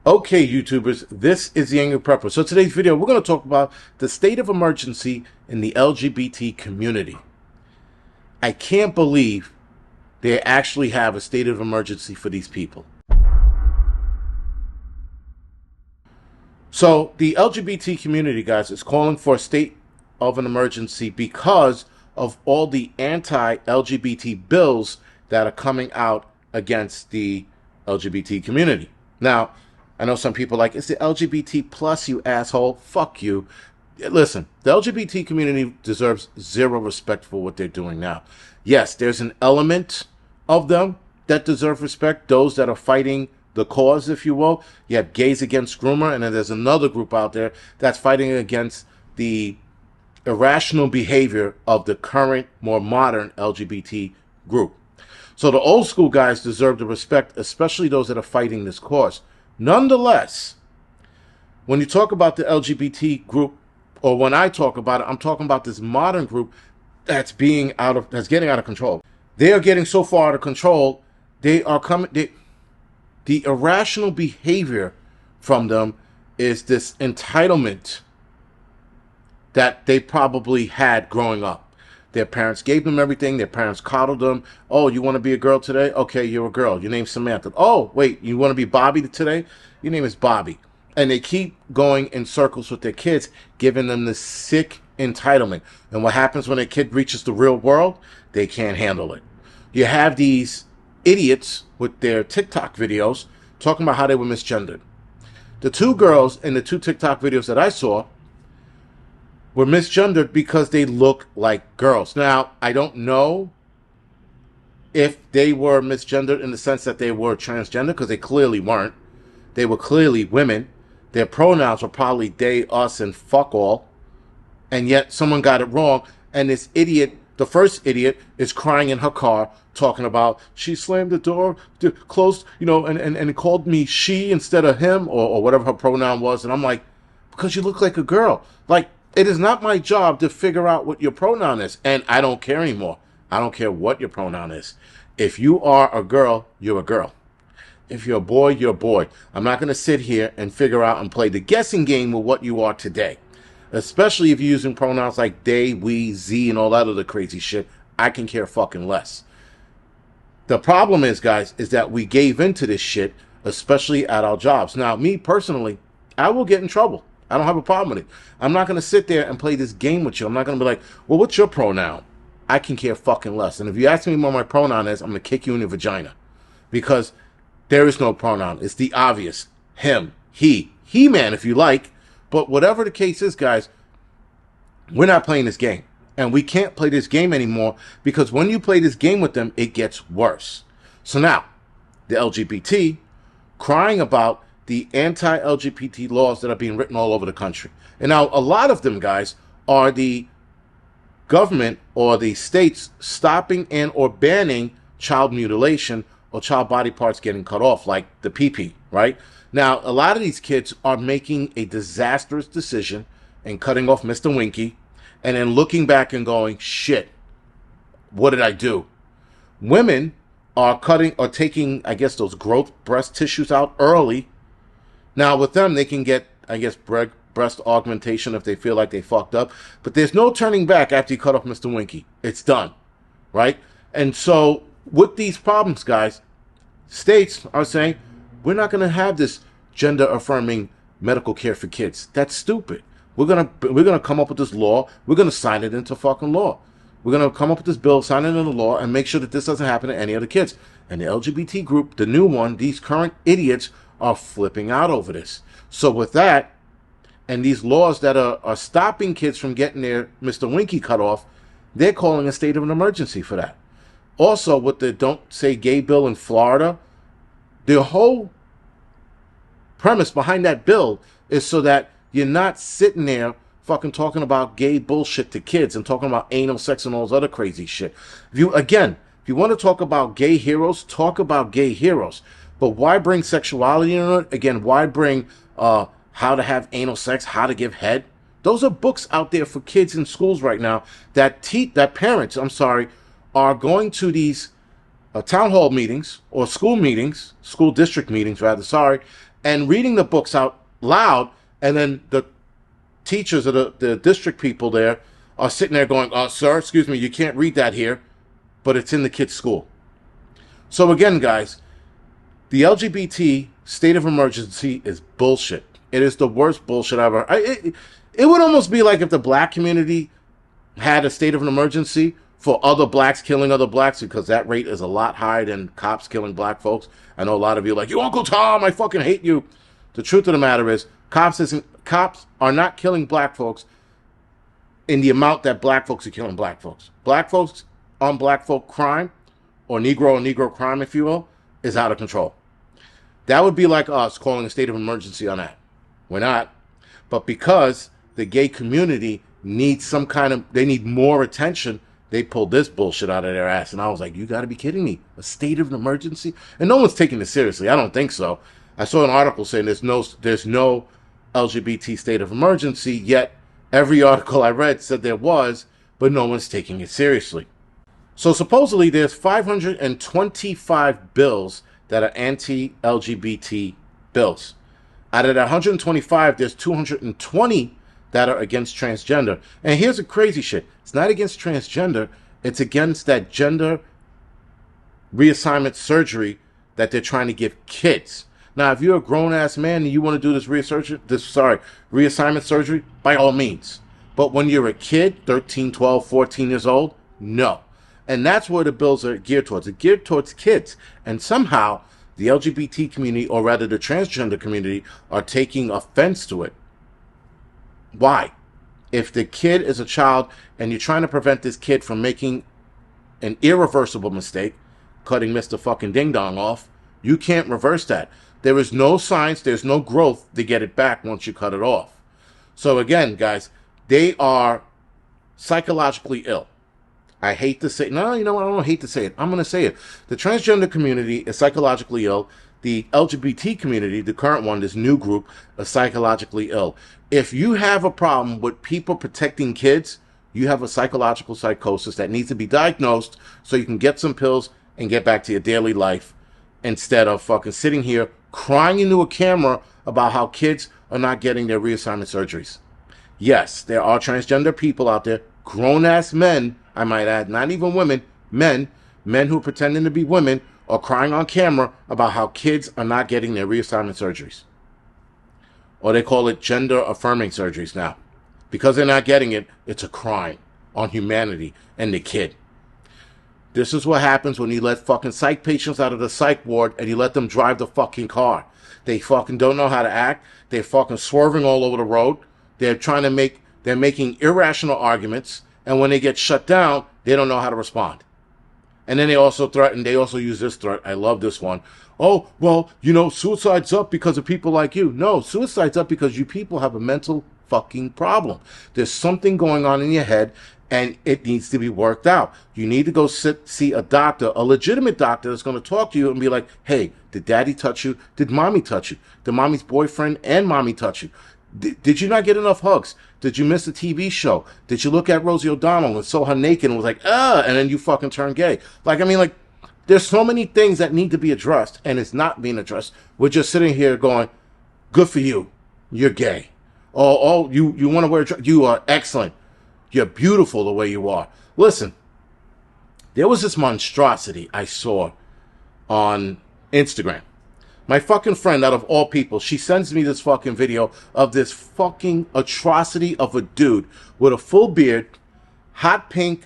Okay, YouTubers, this is the Angry Prepper. So today's video, we're going to talk about the state of emergency in the LGBT community. I can't believe they actually have a state of emergency for these people. So the LGBT community, guys, is calling for a state of an emergency because of all the anti-LGBT bills that are coming out against the LGBT community. Now, I know some people are like, it's the LGBT plus, you asshole. Fuck you. Listen, the LGBT community deserves zero respect for what they're doing now. Yes, there's an element of them that deserve respect, those that are fighting the cause, if you will. You have Gays Against Groomer, and then there's another group out there that's fighting against the irrational behavior of the current, more modern LGBT group. So the old school guys deserve the respect, especially those that are fighting this cause. Nonetheless, when you talk about the LGBT group, or when I talk about it, I'm talking about this modern group that's getting out of control. They are getting so far out of control. The irrational behavior from them is this entitlement that they probably had growing up. Their parents gave them everything. Their parents coddled them. Oh, you want to be a girl today? Okay, you're a girl. Your name's Samantha. Oh, wait, you want to be Bobby today? Your name is Bobby. And they keep going in circles with their kids, giving them this sick entitlement. And what happens when a kid reaches the real world? They can't handle it. You have these idiots with their TikTok videos talking about how they were misgendered. The two girls in the two TikTok videos that I saw were misgendered because they look like girls. Now, I don't know if they were misgendered in the sense that they were transgender, because they clearly weren't. They were clearly women. Their pronouns were probably they, us, and fuck all. And yet someone got it wrong. And this idiot, the first idiot, is crying in her car, talking about she slammed the door, closed, and called me she instead of him, or whatever her pronoun was. And I'm like, because you look like a girl. Like, it is not my job to figure out what your pronoun is. And I don't care anymore. I don't care what your pronoun is. If you are a girl, you're a girl. If you're a boy, you're a boy. I'm not going to sit here and figure out and play the guessing game with what you are today. Especially if you're using pronouns like they, we, ze, and all that other crazy shit. I can care fucking less. The problem is, guys, is that we gave into this shit, especially at our jobs. Now, me personally, I will get in trouble. I don't have a problem with it. I'm not going to sit there and play this game with you. I'm not going to be like, well, what's your pronoun? I can care fucking less. And if you ask me what my pronoun is, I'm going to kick you in your vagina. Because there is no pronoun. It's the obvious. Him, he-man if you like. But whatever the case is, guys, we're not playing this game. And we can't play this game anymore, because when you play this game with them, it gets worse. So now, the LGBT crying about the anti-LGBT laws that are being written all over the country. And now a lot of them, guys, are the government or the states stopping and or banning child mutilation or child body parts getting cut off, like the pee-pee, right? Now, a lot of these kids are making a disastrous decision and cutting off Mr. Winky and then looking back and going, shit, what did I do? Women are taking, I guess, those growth breast tissues out early. Now, with them, they can get, I guess, breast augmentation if they feel like they fucked up. But there's no turning back after you cut off Mr. Winky. It's done, right? And so with these problems, guys, states are saying, we're not going to have this gender-affirming medical care for kids. That's stupid. We're gonna come up with this law. We're going to sign it into fucking law. We're going to come up with this bill, sign it into law, and make sure that this doesn't happen to any other kids. And the LGBT group, the new one, these current idiots, are flipping out over this. So with that, and these laws that are stopping kids from getting their Mr. Winky cut off, they're calling a state of an emergency for that. Also, with the Don't Say Gay bill in Florida, the whole premise behind that bill is so that you're not sitting there fucking talking about gay bullshit to kids and talking about anal sex and all this other crazy shit. If you want to talk about gay heroes, talk about gay heroes. But why bring sexuality in it? Again, why bring how to have anal sex, how to give head? Those are books out there for kids in schools right now that parents, are going to these town hall meetings or school district meetings rather, and reading the books out loud, and then the teachers or the district people there are sitting there going, sir, excuse me, you can't read that here, but it's in the kid's school. So again, guys, the LGBT state of emergency is bullshit. It is the worst bullshit ever. It would almost be like if the black community had a state of an emergency for other blacks killing other blacks, because that rate is a lot higher than cops killing black folks. I know a lot of you are like, you Uncle Tom, I fucking hate you. The truth of the matter is, cops are not killing black folks in the amount that black folks are killing black folks. Black folks on black folk crime, or Negro crime, if you will, is out of control. That would be like us calling a state of emergency on that. We're not. But because the gay community needs they need more attention, they pulled this bullshit out of their ass. And I was like, you got to be kidding me. A state of an emergency? And no one's taking this seriously. I don't think so. I saw an article saying there's no LGBT state of emergency, yet every article I read said there was, but no one's taking it seriously. So supposedly there's 525 bills that are anti-LGBT bills. Out of that 125, there's 220 that are against transgender. And here's the crazy shit. It's not against transgender. It's against that gender reassignment surgery that they're trying to give kids. Now, if you're a grown-ass man and you want to do this reassignment surgery, by all means. But when you're a kid, 13, 12, 14 years old, no. And that's where the bills are geared towards. They're geared towards kids. And somehow, the LGBT community, or rather the transgender community, are taking offense to it. Why? If the kid is a child and you're trying to prevent this kid from making an irreversible mistake, cutting Mr. fucking Ding Dong off, you can't reverse that. There is no science, there's no growth to get it back once you cut it off. So again, guys, they are psychologically ill. I hate to say, no, you know what, I don't hate to say it. I'm going to say it. The transgender community is psychologically ill. The LGBT community, the current one, this new group, is psychologically ill. If you have a problem with people protecting kids, you have a psychological psychosis that needs to be diagnosed so you can get some pills and get back to your daily life instead of fucking sitting here crying into a camera about how kids are not getting their reassignment surgeries. Yes, there are transgender people out there, grown-ass men, I might add, not even women, men who are pretending to be women are crying on camera about how kids are not getting their reassignment surgeries. Or they call it gender-affirming surgeries now. Because they're not getting it, it's a crime on humanity and the kid. This is what happens when you let fucking psych patients out of the psych ward and you let them drive the fucking car. They fucking don't know how to act. They're fucking swerving all over the road. They're making irrational arguments. And when they get shut down, they don't know how to respond. And then they also use this threat. I love this one. Oh, well, suicide's up because of people like you. No, suicide's up because you people have a mental fucking problem. There's something going on in your head and it needs to be worked out. You need to go see a doctor, a legitimate doctor that's going to talk to you and be like, hey, did daddy touch you? Did mommy touch you? Did mommy's boyfriend and mommy touch you? Did you not get enough hugs? Did you miss a TV show? Did you look at Rosie O'Donnell and saw her naked and was like, and then you fucking turn gay? There's so many things that need to be addressed, and it's not being addressed. We're just sitting here going, good for you. You're gay. Oh, you want to wear a dress? You are excellent. You're beautiful the way you are. Listen, there was this monstrosity I saw on Instagram. My fucking friend, out of all people, she sends me this fucking video of this fucking atrocity of a dude with a full beard, hot pink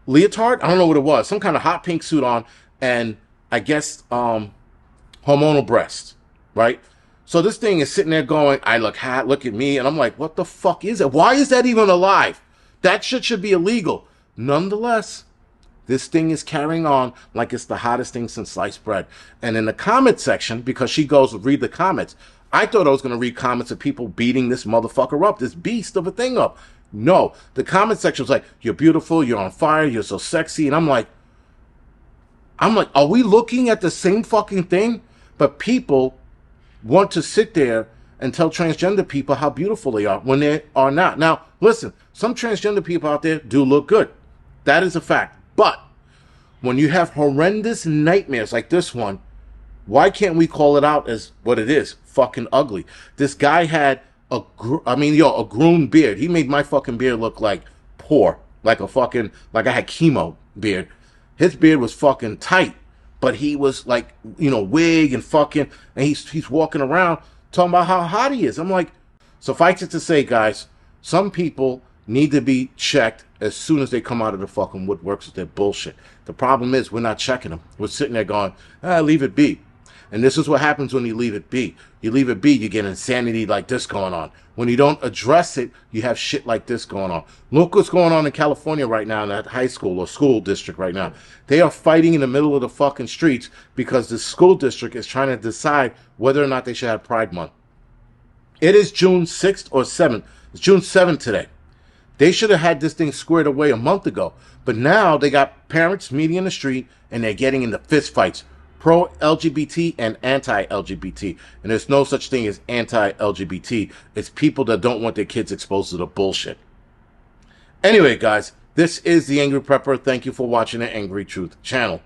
leotard. I don't know what it was. Some kind of hot pink suit on, and I guess hormonal breasts, right? So this thing is sitting there going, I look hot, look at me, and I'm like, what the fuck is it? Why is that even alive? That shit should be illegal. Nonetheless, this thing is carrying on like it's the hottest thing since sliced bread. And in the comment section, because she goes, read the comments, I thought I was going to read comments of people beating this motherfucker up, this beast of a thing up. No, the comment section was like, you're beautiful, you're on fire, you're so sexy. And I'm like, are we looking at the same fucking thing? But people want to sit there and tell transgender people how beautiful they are when they are not. Now, listen, some transgender people out there do look good. That is a fact. But when you have horrendous nightmares like this one, why can't we call it out as what it is? fucking ugly. This guy had a groomed beard. He made my fucking beard look like poor, like I had chemo beard. His beard was fucking tight, but he was like, wig and fucking, and he's walking around talking about how hot he is. I'm like, suffice it to say, guys, some people need to be checked as soon as they come out of the fucking woodworks with their bullshit. The problem is we're not checking them. We're sitting there going, leave it be. And this is what happens when you leave it be. You leave it be, you get insanity like this going on. When you don't address it, you have shit like this going on. Look what's going on in California right now in that high school or school district right now. They are fighting in the middle of the fucking streets because the school district is trying to decide whether or not they should have Pride Month. It is June 6th or 7th. It's June 7th today. They should have had this thing squared away a month ago. But now they got parents meeting in the street and they're getting into fist fights. Pro-LGBT and anti-LGBT. And there's no such thing as anti-LGBT. It's people that don't want their kids exposed to the bullshit. Anyway, guys, this is The Angry Prepper. Thank you for watching the Angry Truth channel.